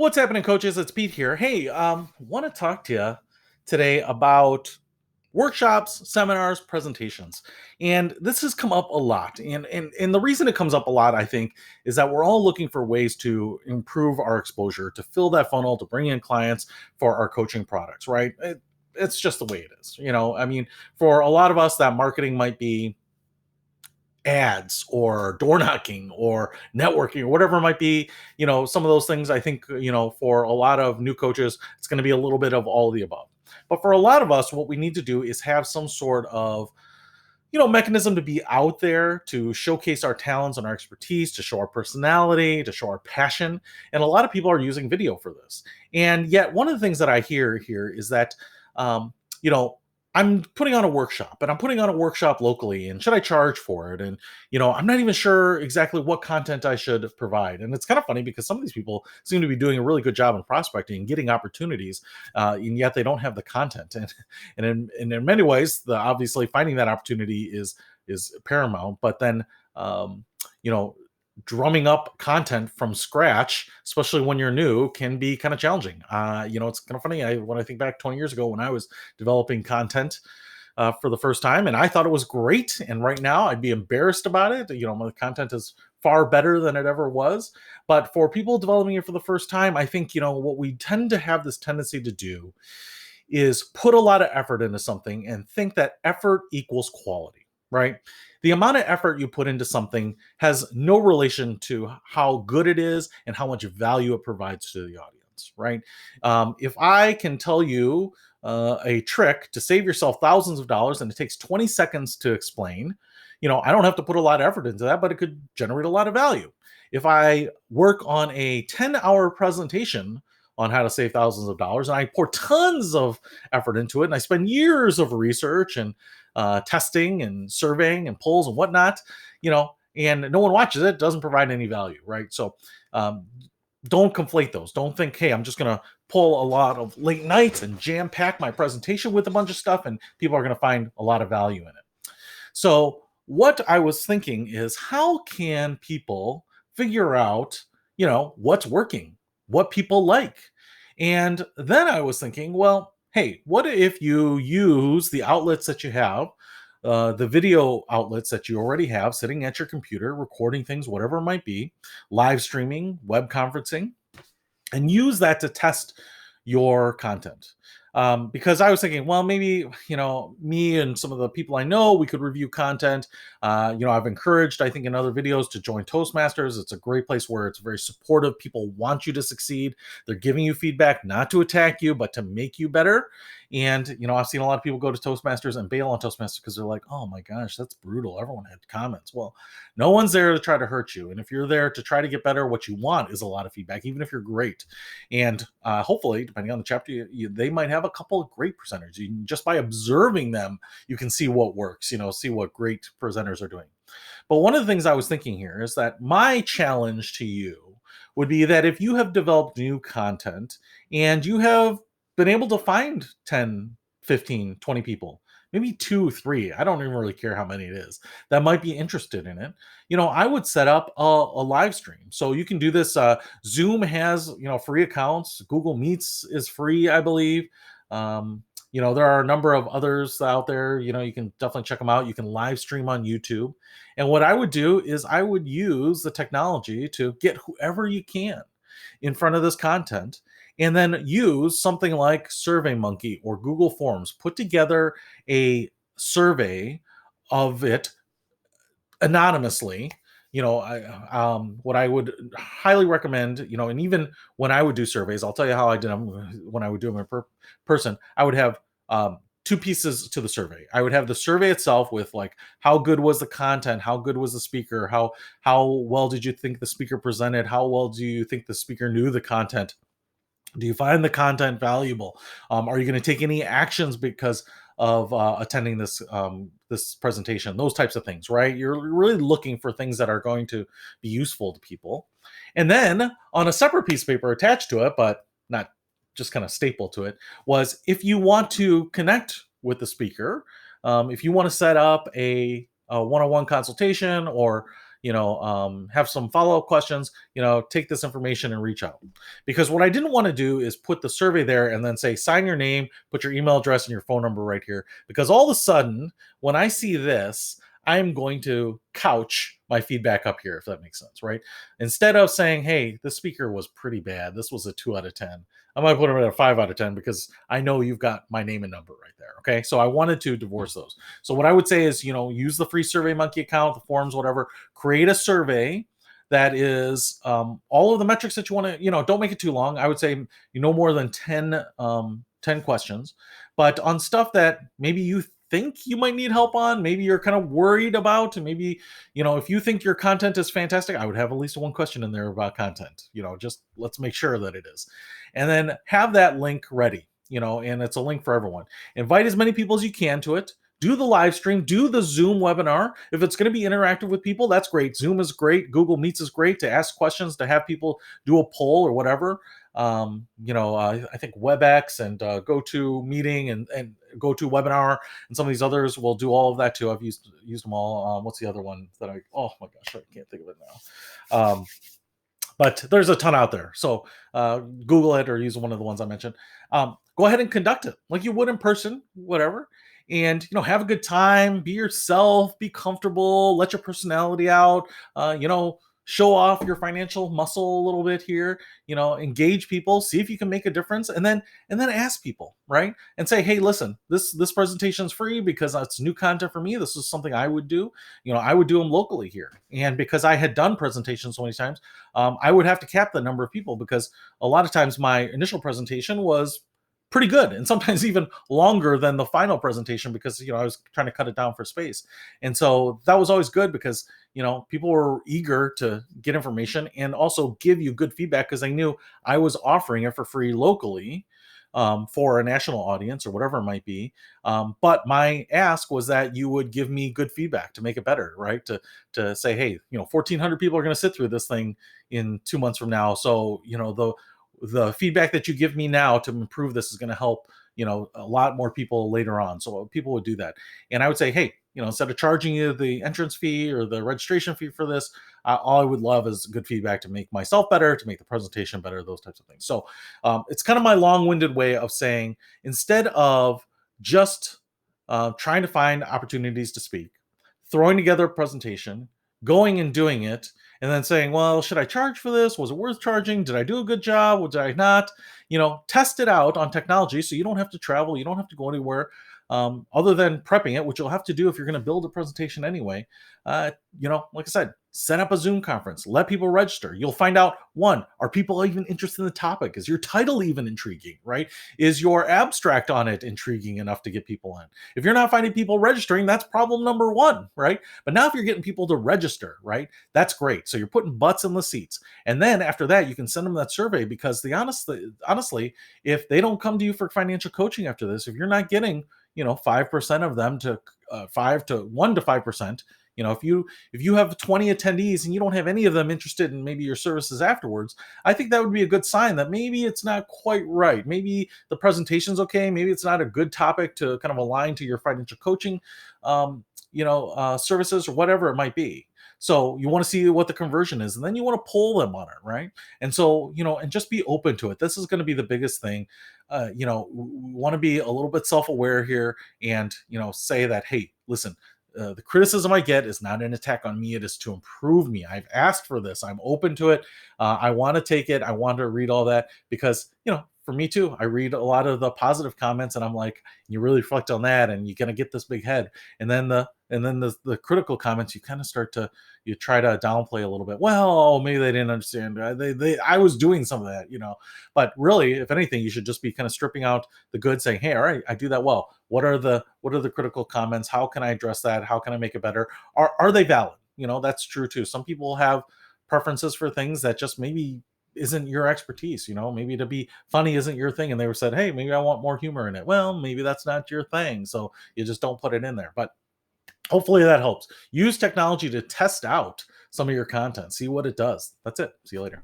What's happening, coaches? It's Pete here. Hey, want to talk to you today about workshops, seminars, presentations. And this has come up a lot. And the reason it comes up a lot, I think, is that we're all looking for ways to improve our exposure, to fill that funnel, to bring in clients for our coaching products, right? It's just the way it is. I mean, for a lot of us, that marketing might be ads or door knocking or networking or whatever it might be. Some of those things, I think, for a lot of new coaches, it's going to be a little bit of all of the above. But for a lot of us, what we need to do is have some sort of mechanism to be out there, to showcase our talents and our expertise, to show our personality, to show our passion. And a lot of people are using video for this. And yet one of the things that I hear here is that um, you know I'm putting on a workshop, and I'm putting on a workshop locally, and should I charge for it? And I'm not even sure exactly what content I should provide. And it's kind of funny because some of these people seem to be doing a really good job in prospecting and getting opportunities, and yet they don't have the content. And in many ways, obviously finding that opportunity is paramount. But then, you know, drumming up content from scratch, especially when you're new, can be kind of challenging. It's kind of funny. When I think back 20 years ago when I was developing content for the first time, and I thought it was great. And right now, I'd be embarrassed about it. My content is far better than it ever was. But for people developing it for the first time, I think what we tend to have this tendency to do is put a lot of effort into something and think that effort equals quality, right? The amount of effort you put into something has no relation to how good it is and how much value it provides to the audience, right? If I can tell you a trick to save yourself thousands of dollars and it takes 20 seconds to explain, I don't have to put a lot of effort into that, but it could generate a lot of value. If I work on a 10-hour presentation on how to save thousands of dollars, and I pour tons of effort into it, and I spend years of research and testing and surveying and polls and whatnot, and no one watches it, doesn't provide any value, right? So don't conflate those. Don't think, hey, I'm just going to pull a lot of late nights and jam pack my presentation with a bunch of stuff, and people are going to find a lot of value in it. So what I was thinking is, how can people figure out, what's working, what people like? And then I was thinking, well, hey, what if you use the outlets that you have, the video outlets that you already have sitting at your computer, recording things, whatever it might be, live streaming, web conferencing, and use that to test your content. Because I was thinking, well, maybe, me and some of the people I know, we could review content. I've encouraged, I think, in other videos to join Toastmasters. It's a great place where it's very supportive. People want you to succeed. They're giving you feedback, not to attack you, but to make you better. And, I've seen a lot of people go to Toastmasters and bail on Toastmasters because they're like, oh my gosh, that's brutal. Everyone had comments. Well, no one's there to try to hurt you. And if you're there to try to get better, what you want is a lot of feedback, even if you're great. And hopefully, depending on the chapter, they might have a couple of great presenters. Just by observing them, you can see what works, see what great presenters are doing. But one of the things I was thinking here is that my challenge to you would be that if you have developed new content and you have been able to find 10, 15, 20 people, maybe 2, 3, I don't even really care how many it is, that might be interested in it, I would set up a live stream. So you can do this. Zoom has, free accounts. Google Meets is free, I believe. There are a number of others out there. You can definitely check them out. You can live stream on YouTube. And what I would do is I would use the technology to get whoever you can in front of this content, and then use something like SurveyMonkey or Google Forms. Put together a survey of it anonymously. What I would highly recommend, and even when I would do surveys, I'll tell you how I did them when I would do them in person. I would have two pieces to the survey. I would have the survey itself with, like, how good was the content, how good was the speaker, how well did you think the speaker presented, how well do you think the speaker knew the content, do you find the content valuable, are you going to take any actions because of attending this presentation, those types of things, right? You're really looking for things that are going to be useful to people. And then on a separate piece of paper attached to it, but not just kind of staple to it, was if you want to connect with the speaker, if you want to set up a one-on-one consultation, or have some follow-up questions, take this information and reach out. Because what I didn't want to do is put the survey there and then say, sign your name, put your email address and your phone number right here. Because all of a sudden, when I see this, I'm going to couch my feedback up here, if that makes sense, right? Instead of saying, hey, the speaker was pretty bad, this was a 2 out of 10, I might put them at a 5 out of 10 because I know you've got my name and number right there. Okay. So I wanted to divorce those. So what I would say is, use the free Survey Monkey account, the forums, whatever, create a survey that is all of the metrics that you want to, don't make it too long. I would say, no more than 10 questions, but on stuff that maybe you think you might need help on, maybe you're kind of worried about, and maybe, if you think your content is fantastic, I would have at least one question in there about content, just let's make sure that it is. And then have that link ready, and it's a link for everyone. Invite as many people as you can to it. Do the live stream, do the Zoom webinar. If it's going to be interactive with people, that's great. Zoom is great. Google Meets is great to ask questions, to have people do a poll or whatever. I think WebEx and GoToMeeting and GoToWebinar and some of these others will do all of that too. I've used them all. What's the other one that oh my gosh, I can't think of it now. But there's a ton out there. So Google it or use one of the ones I mentioned. Go ahead and conduct it like you would in person, whatever. And, have a good time, be yourself, be comfortable, let your personality out, show off your financial muscle a little bit here, engage people, see if you can make a difference, and then ask people, right? And say, hey, listen, this presentation is free because it's new content for me. This is something I would do. I would do them locally here. And because I had done presentations so many times, I would have to cap the number of people because a lot of times my initial presentation was pretty good and sometimes even longer than the final presentation because I was trying to cut it down for space. And so that was always good because people were eager to get information and also give you good feedback because they knew I was offering it for free locally for a national audience or whatever it might be. But my ask was that you would give me good feedback to make it better, right? To say, hey, 1,400 people are going to sit through this thing in 2 months from now. So, the feedback that you give me now to improve this is going to help, a lot more people later on. So people would do that. And I would say, hey, instead of charging you the entrance fee or the registration fee for this, all I would love is good feedback to make myself better, to make the presentation better, those types of things. So it's kind of my long-winded way of saying, instead of just trying to find opportunities to speak, throwing together a presentation, going and doing it, and then saying, well, should I charge for this? Was it worth charging? Did I do a good job? Or did I not? Test it out on technology so you don't have to travel. You don't have to go anywhere other than prepping it, which you'll have to do if you're going to build a presentation anyway. Like I said, set up a Zoom conference, let people register. You'll find out, one, are people even interested in the topic? Is your title even intriguing, right? Is your abstract on it intriguing enough to get people in? If you're not finding people registering, that's problem number one, right? But now if you're getting people to register, right, that's great. So you're putting butts in the seats. And then after that, you can send them that survey because honestly, if they don't come to you for financial coaching after this, if you're not getting 5% of them to 1 to 5%, if you have 20 attendees and you don't have any of them interested in maybe your services afterwards, I think that would be a good sign that maybe it's not quite right. Maybe the presentation's okay. Maybe it's not a good topic to kind of align to your financial coaching, services or whatever it might be. So you want to see what the conversion is, and then you want to poll them on it, right? And so, and just be open to it. This is going to be the biggest thing. We want to be a little bit self-aware here and, say that, hey, listen, the criticism I get is not an attack on me. It is to improve me. I've asked for this. I'm open to it. I want to take it. I want to read all that because, for me too, I read a lot of the positive comments and I'm like, you really reflect on that and you're going to get this big head. And then the critical comments, you kind of you try to downplay a little bit. Well, maybe they didn't understand. I was doing some of that, but really, if anything, you should just be kind of stripping out the good, saying, hey, all right, I do that well. What are the critical comments? How can I address that? How can I make it better? Are they valid? That's true too. Some people have preferences for things that just maybe isn't your expertise. Maybe to be funny isn't your thing, and they were said, hey, maybe I want more humor in it. Well, maybe that's not your thing, so you just don't put it in there. But hopefully that helps. Use technology to test out some of your content, see what it does. That's it. See you later.